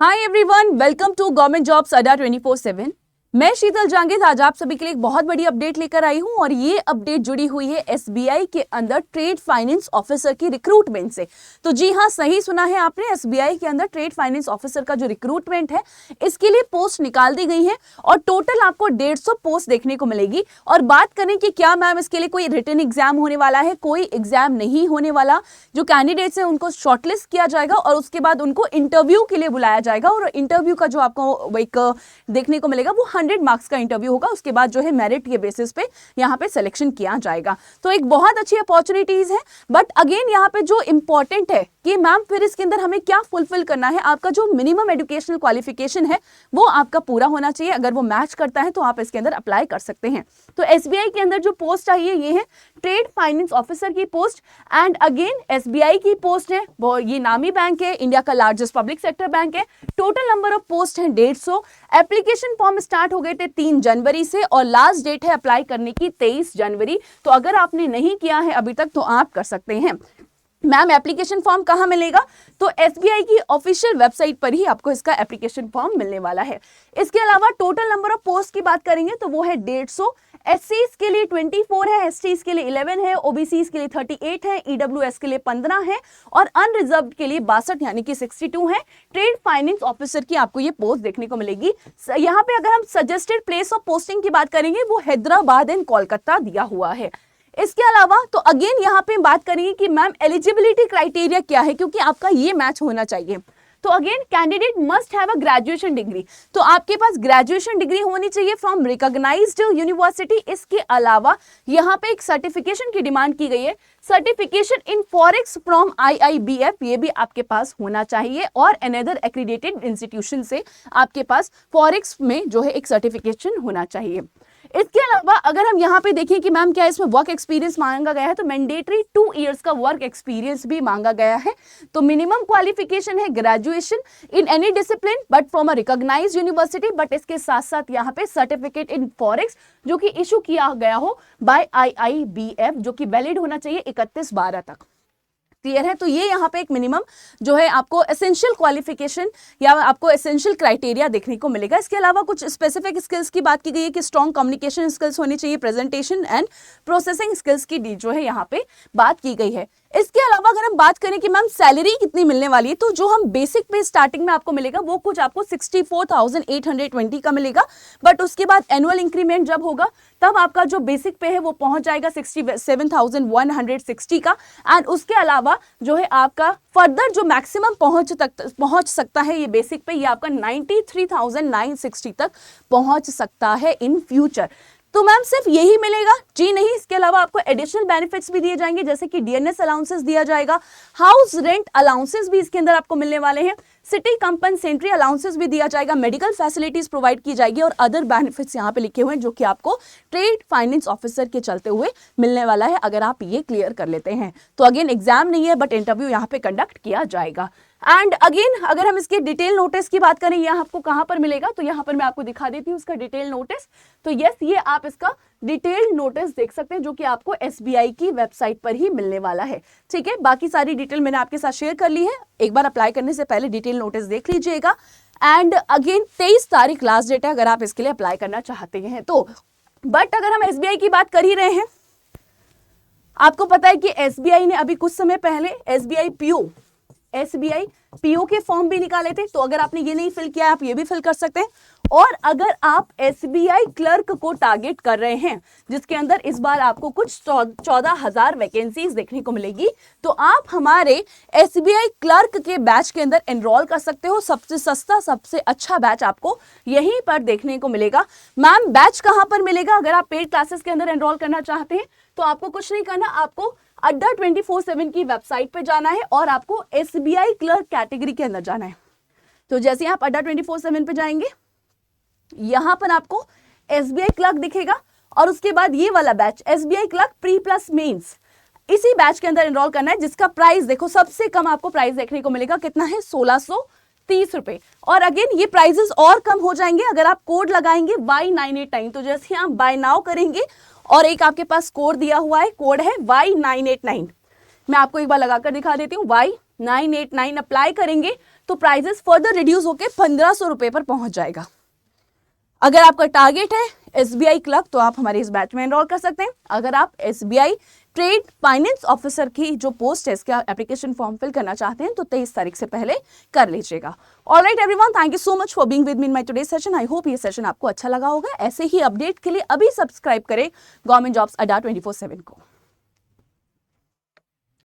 Hi everyone, welcome to government jobs Adda 24/7। मैं शीतल जांगिद आज आप सभी के लिए एक बहुत बड़ी अपडेट लेकर आई हूं और ये अपडेट जुड़ी हुई है एसबीआई के अंदर ट्रेड फाइनेंस ऑफिसर की रिक्रूटमेंट से। तो जी हाँ, सही सुना है आपने, एसबीआई के अंदर ट्रेड फाइनेंस ऑफिसर का जो रिक्रूटमेंट है इसके लिए पोस्ट निकाल दी गई है और टोटल आपको 150 पोस्ट देखने को मिलेगी। और बात करें कि क्या मैम इसके लिए कोई रिटन एग्जाम होने वाला है, कोई एग्जाम नहीं होने वाला। जो कैंडिडेट्स हैं उनको शॉर्टलिस्ट किया जाएगा और उसके बाद उनको इंटरव्यू के लिए बुलाया जाएगा और इंटरव्यू का जो आपको एक देखने को मिलेगा वो 100 मार्क्स का इंटरव्यू होगा। उसके बाद जो है मेरिट के बेसिस पे यहाँ पे सिलेक्शन किया जाएगा। तो एक बहुत अच्छी अपॉर्चुनिटीज है। बट अगेन यहाँ पे जो इंपॉर्टेंट है कि मैम फिर इसके अंदर हमें क्या फुलफिल करना है, आपका जो मिनिमम एजुकेशनल क्वालिफिकेशन है वो आपका पूरा होना चाहिए। अगर वो मैच करता है तो आप इसके अंदर अप्लाई कर सकते हैं। तो एसबीआई के अंदर जो पोस्ट आई है ये है ट्रेड फाइनेंस ऑफिसर की पोस्ट। एंड अगेन एसबीआई की पोस्ट है, वो ये नामी बैंक है, इंडिया का लार्जेस्ट पब्लिक सेक्टर बैंक है। टोटल नंबर ऑफ पोस्ट है 150। एप्लीकेशन फॉर्म स्टार्ट हो गए थे 3 जनवरी से और लास्ट डेट है अप्लाई करने की 23 जनवरी। तो अगर आपने नहीं किया है अभी तक तो आप कर सकते हैं। मैम एप्लीकेशन फॉर्म कहां मिलेगा? तो एसबीआई की ऑफिशियल वेबसाइट पर ही आपको इसका एप्लीकेशन फॉर्म मिलने वाला है। इसके अलावा टोटल नंबर ऑफ पोस्ट की बात करेंगे तो वो है 150। एससीज के लिए 24 है, एसटीज के लिए 11 है, ओबीसीज के लिए 38 है, ईडब्ल्यूएस के लिए 15 है और अनरिजर्व्ड के लिए 62 यानी कि 62 है। ट्रेड फाइनेंस ऑफिसर की आपको ये पोस्ट देखने को मिलेगी। यहाँ पे अगर हम सजेस्टेड प्लेस ऑफ पोस्टिंग की बात करेंगे वो हैदराबाद एंड कोलकाता दिया हुआ है। इसके अलावा तो अगेन यहाँ पे बात करेंगे कि मैम एलिजिबिलिटी क्राइटेरिया क्या है, क्योंकि आपका ये मैच होना चाहिए। तो again candidate must have a graduation degree. तो आपके पास ग्रेजुएशन डिग्री होनी चाहिए फ्रॉम रिकॉग्नाइज्ड यूनिवर्सिटी। इसके अलावा यहाँ पे एक सर्टिफिकेशन की डिमांड की गई है, certification in forex from IIBF, ये भी आपके पास होना चाहिए और अनदर एक्रीडेटेड इंस्टीट्यूशन से आपके पास फॉरेक्स में जो है एक सर्टिफिकेशन होना चाहिए। इसके अलावा अगर हम यहाँ पे देखें कि मैम क्या इसमें वर्क एक्सपीरियंस मांगा गया है, तो मैंडेटरी 2 इयर्स का वर्क एक्सपीरियंस भी मांगा गया है। तो मिनिमम क्वालिफिकेशन है graduation in any discipline but from a recognised university. But इसके साथ साथ यहाँ पे सर्टिफिकेट इन फॉरेक्स जो कि इशू किया गया हो बाय IIBF, जो कि वैलिड होना चाहिए 31/12 तक। क्लियर है? तो ये यहाँ पे एक मिनिमम जो है आपको एसेंशियल क्वालिफिकेशन या आपको एसेंशियल क्राइटेरिया देखने को मिलेगा। इसके अलावा कुछ स्पेसिफिक स्किल्स की बात की गई है कि स्ट्रॉन्ग कम्युनिकेशन स्किल्स होनी चाहिए, प्रेजेंटेशन एंड प्रोसेसिंग स्किल्स की जो है यहाँ पे बात की गई है। इसके अलावा अगर हम बात करें कि मैम सैलरी कितनी मिलने वाली है, तो जो हम बेसिक पे स्टार्टिंग में आपको मिलेगा वो कुछ आपको 64,820 का मिलेगा। बट उसके बाद एनुअल इंक्रीमेंट जब होगा तब आपका जो बेसिक पे है वो पहुंच जाएगा 67,160 का। एंड उसके अलावा जो है आपका फर्दर जो मैक्सिमम पहुंच सकता है ये बेसिक पे, ये आपका 93,960 तक पहुंच सकता है इन फ्यूचर। तो मैम सिर्फ यही मिलेगा? जी नहीं, इसके अलावा आपको एडिशनल बेनिफिट्स भी दिए जाएंगे, जैसे कि डीएनएस अलाउंसेस दिया जाएगा, हाउस रेंट अलाउंसेस भी इसके अंदर आपको मिलने वाले हैं, सिटी कंपनसेटरी अलाउंसेस भी दिया जाएगा, मेडिकल फैसिलिटीज प्रोवाइड की जाएगी और अदर बेनिफिट्स यहाँ पे लिखे हुए हैं जो कि आपको ट्रेड फाइनेंस ऑफिसर के चलते हुए मिलने वाला है अगर आप ये क्लियर कर लेते हैं। तो अगेन एग्जाम नहीं है बट इंटरव्यू यहाँ पे कंडक्ट किया जाएगा। एंड अगेन अगर हम इसके डिटेल नोटिस की बात करें यह आपको कहां पर मिलेगा, तो यहां पर मैं आपको दिखा देती हूं उसका डिटेल नोटिस। तो यस, ये आप इसका डिटेल नोटिस देख सकते हैं जो कि आपको एसबीआई की वेबसाइट पर ही मिलने वाला है। ठीक है, बाकी सारी डिटेल मैंने आपके साथ शेयर कर ली है, एक बार अप्लाई करने से पहले डिटेल नोटिस देख लीजिएगा। एंड अगेन 23 तारीख लास्ट डेट है अगर आप इसके लिए अप्लाई करना चाहते हैं तो। बट अगर हम एसबीआई की बात कर ही रहे हैं, आपको पता है कि एसबीआई ने अभी कुछ समय पहले एसबीआई पीओ के फॉर्म भी निकाले थे। तो अगर आपने ये नहीं फिल किया आप ये भी फिल कर सकते हैं। और अगर आप एसबीआई क्लर्क को टारगेट कर रहे हैं जिसके अंदर इस बार आपको कुछ 14,000 वैकेंसीज देखने को मिलेगी, तो आप हमारे एसबीआई क्लर्क के बैच के अंदर एनरोल कर सकते हो। सबसे सस्ता सबसे अच्छा बैच आपको यहीं पर देखने को मिलेगा। मैम बैच कहां पर मिलेगा? अगर आप पेड क्लासेस के अंदर एनरोल करना चाहते हैं तो आपको कुछ नहीं करना, आपको अड्डा 24/7 की वेबसाइट पे जाना है और आपको एसबीआई क्लर्क कैटेगरी के अंदर जाना है। तो जैसे आप अड्डा 24/7 पे जाएंगे यहां पर आपको एसबीआई क्लर्क दिखेगा और उसके बाद ये वाला batch SBI clerk pre plus mains, इसी बैच के अंदर एनरोल करना है जिसका प्राइस देखो सबसे कम आपको प्राइस देखने को मिलेगा, कितना है? 1630 रुपए। और अगेन ये प्राइसेस और कम हो जाएंगे अगर आप कोड लगाएंगे Y989। तो जैसे आप बाय नाउ करेंगे और एक आपके पास कोड दिया हुआ है, कोड है Y989। मैं आपको एक बार लगाकर दिखा देती हूँ। Y989 अप्लाई करेंगे तो प्राइजेस फर्दर रिड्यूस होकर 1500 रुपए पर पहुंच जाएगा। अगर आपका टारगेट है SBI क्लर्क तो आप हमारे इस बैच में एनरोल कर सकते हैं। अगर आप SBI ट्रेड फाइनेंस ऑफिसर की जो पोस्ट है इसका एप्लीकेशन फॉर्म फिल करना चाहते हैं तो 23 तारीख से पहले कर लीजिएगा। Alright everyone, thank you so much for being with me in my today session. I hope ये सेशन आपको अच्छा लगा होगा। ऐसे ही अपडेट के लिए अभी सब्सक्राइब करें गवर्नमेंट जॉब्स अड्डा 24/7 को।